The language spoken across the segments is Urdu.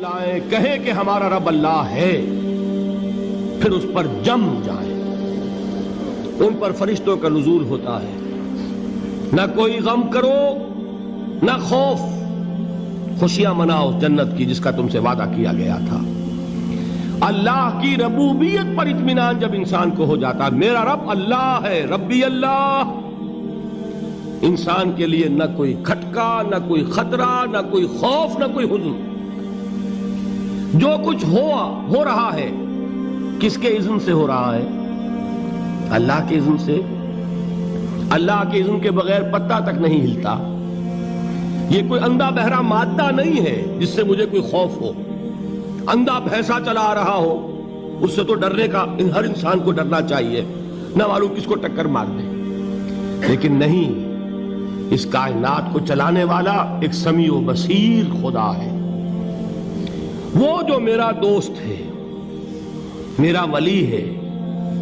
لائیں کہیں کہ ہمارا رب اللہ ہے، پھر اس پر جم جائیں۔ ان پر فرشتوں کا نزول ہوتا ہے، نہ کوئی غم کرو نہ خوف، خوشیاں مناؤ جنت کی جس کا تم سے وعدہ کیا گیا تھا۔ اللہ کی ربوبیت پر اطمینان جب انسان کو ہو جاتا ہے، میرا رب اللہ ہے، ربی اللہ، انسان کے لیے نہ کوئی کھٹکا، نہ کوئی خطرہ، نہ کوئی خوف، نہ کوئی حزن۔ جو کچھ ہو رہا ہے کس کے اذن سے ہو رہا ہے؟ اللہ کے اذن سے۔ اللہ کے اذن کے بغیر پتا تک نہیں ہلتا۔ یہ کوئی اندھا بہرا مادہ نہیں ہے جس سے مجھے کوئی خوف ہو۔ اندھا بھینسا چلا آ رہا ہو اس سے تو ڈرنے کا ہر انسان کو ڈرنا چاہیے، نہ معلوم کس کو ٹکر مار دے۔ لیکن نہیں، اس کائنات کو چلانے والا ایک سمیع و بصیر خدا ہے، وہ جو میرا دوست ہے، میرا ولی ہے۔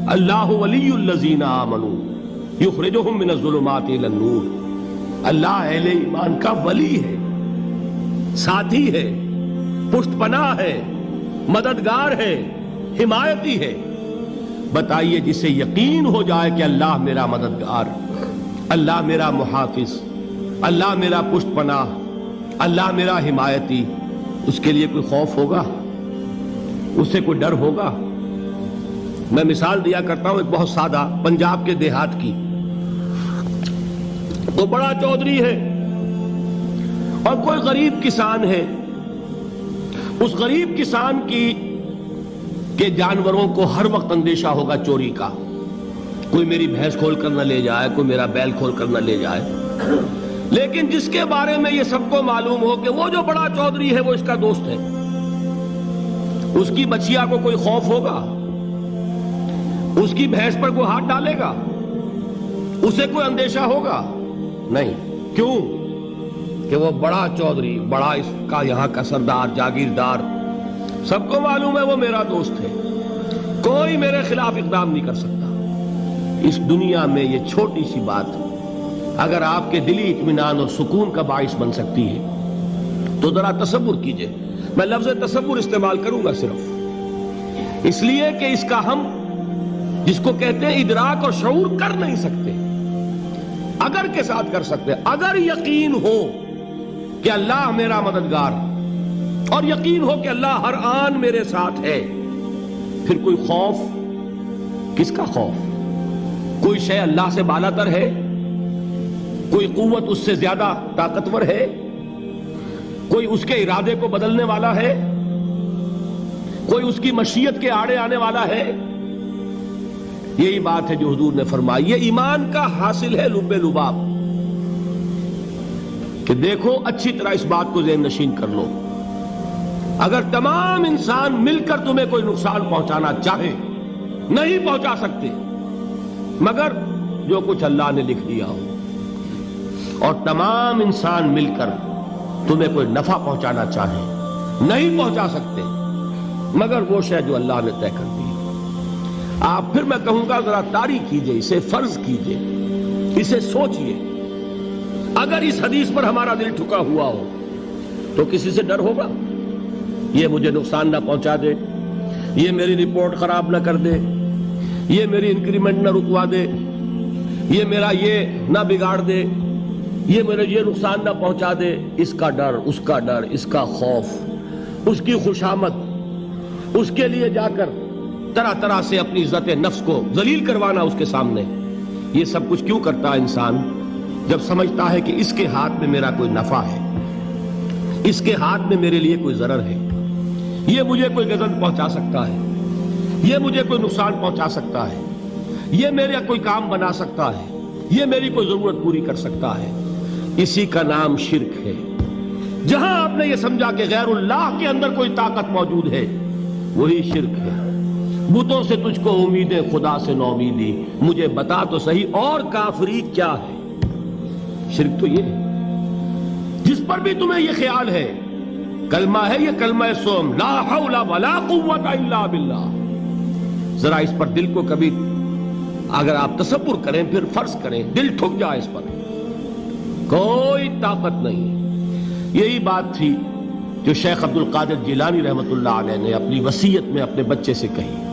اللہ ولی الذین آمنوا یخرجہم من الظلمات الی النور۔ اللہ اہل ایمان کا ولی ہے، ساتھی ہے، پشت پناہ ہے، مددگار ہے، حمایتی ہے۔ بتائیے جسے یقین ہو جائے کہ اللہ میرا مددگار، اللہ میرا محافظ، اللہ میرا پشت پناہ، اللہ میرا حمایتی، اس کے لیے کوئی خوف ہوگا؟ اس سے کوئی ڈر ہوگا؟ میں مثال دیا کرتا ہوں ایک بہت سادہ پنجاب کے دیہات کی۔ وہ بڑا چودھری ہے اور کوئی غریب کسان ہے۔ اس غریب کسان کے جانوروں کو ہر وقت اندیشہ ہوگا چوری کا، کوئی میری بھینس کھول کر نہ لے جائے، کوئی میرا بیل کھول کر نہ لے جائے۔ لیکن جس کے بارے میں یہ سب کو معلوم ہو کہ وہ جو بڑا چودھری ہے وہ اس کا دوست ہے، اس کی بچیا کو کوئی خوف ہوگا؟ اس کی بھینس پر کوئی ہاتھ ڈالے گا؟ اسے کوئی اندیشہ ہوگا؟ نہیں۔ کیوں؟ کہ وہ بڑا چودھری، بڑا اس کا یہاں کا سردار، جاگیردار، سب کو معلوم ہے وہ میرا دوست ہے، کوئی میرے خلاف اقدام نہیں کر سکتا۔ اس دنیا میں یہ چھوٹی سی بات اگر آپ کے دلی اطمینان اور سکون کا باعث بن سکتی ہے تو ذرا تصور کیجئے۔ میں لفظ تصور استعمال کروں گا صرف اس لیے کہ اس کا ہم جس کو کہتے ہیں ادراک اور شعور کر نہیں سکتے، اگر کے ساتھ کر سکتے۔ اگر یقین ہو کہ اللہ میرا مددگار اور یقین ہو کہ اللہ ہر آن میرے ساتھ ہے، پھر کوئی خوف؟ کس کا خوف؟ کوئی شے اللہ سے بالا تر ہے؟ کوئی قوت اس سے زیادہ طاقتور ہے؟ کوئی اس کے ارادے کو بدلنے والا ہے؟ کوئی اس کی مشیت کے آڑے آنے والا ہے؟ یہی بات ہے جو حضور نے فرمائی۔ یہ ایمان کا حاصل ہے لب لباب، کہ دیکھو اچھی طرح اس بات کو ذہن نشین کر لو، اگر تمام انسان مل کر تمہیں کوئی نقصان پہنچانا چاہے نہیں پہنچا سکتے مگر جو کچھ اللہ نے لکھ دیا ہو، اور تمام انسان مل کر تمہیں کوئی نفع پہنچانا چاہے نہیں پہنچا سکتے مگر وہ شے جو اللہ نے طے کر دی۔ آپ پھر میں کہوں گا ذرا طاری کیجئے، اسے فرض کیجئے، اسے سوچئے۔ اگر اس حدیث پر ہمارا دل ٹھکا ہوا ہو تو کسی سے ڈر ہوگا؟ یہ مجھے نقصان نہ پہنچا دے، یہ میری رپورٹ خراب نہ کر دے، یہ میری انکریمنٹ نہ رکوا دے، یہ میرا یہ نہ بگاڑ دے، یہ میرے یہ نقصان نہ پہنچا دے۔ اس کا ڈر، اس کا ڈر، اس کا خوف، اس کی خوشامد، اس کے لیے جا کر طرح طرح سے اپنی عزت نفس کو ذلیل کروانا اس کے سامنے، یہ سب کچھ کیوں کرتا ہے انسان؟ جب سمجھتا ہے کہ اس کے ہاتھ میں میرا کوئی نفع ہے، اس کے ہاتھ میں میرے لیے کوئی ضرر ہے، یہ مجھے کوئی غضب پہنچا سکتا ہے، یہ مجھے کوئی نقصان پہنچا سکتا ہے، یہ میرا کوئی کام بنا سکتا ہے، یہ میری کوئی ضرورت پوری کر سکتا ہے، اسی کا نام شرک ہے۔ جہاں آپ نے یہ سمجھا کہ غیر اللہ کے اندر کوئی طاقت موجود ہے وہی شرک ہے۔ بتوں سے تجھ کو امیدیں، خدا سے نومیدی، مجھے بتا تو صحیح اور کافری کیا ہے؟ شرک تو یہ ہے۔ جس پر بھی تمہیں یہ خیال ہے، کلمہ ہے یہ کلمہ سوم، لا حول ولا قوت الا باللہ، ذرا اس پر دل کو کبھی اگر آپ تصور کریں، پھر فرض کریں، دل ٹھک جائے اس پر، کوئی طاقت نہیں۔ یہی بات تھی جو شیخ عبد القادر جیلانی رحمۃ اللہ علیہ نے اپنی وصیت میں اپنے بچے سے کہی.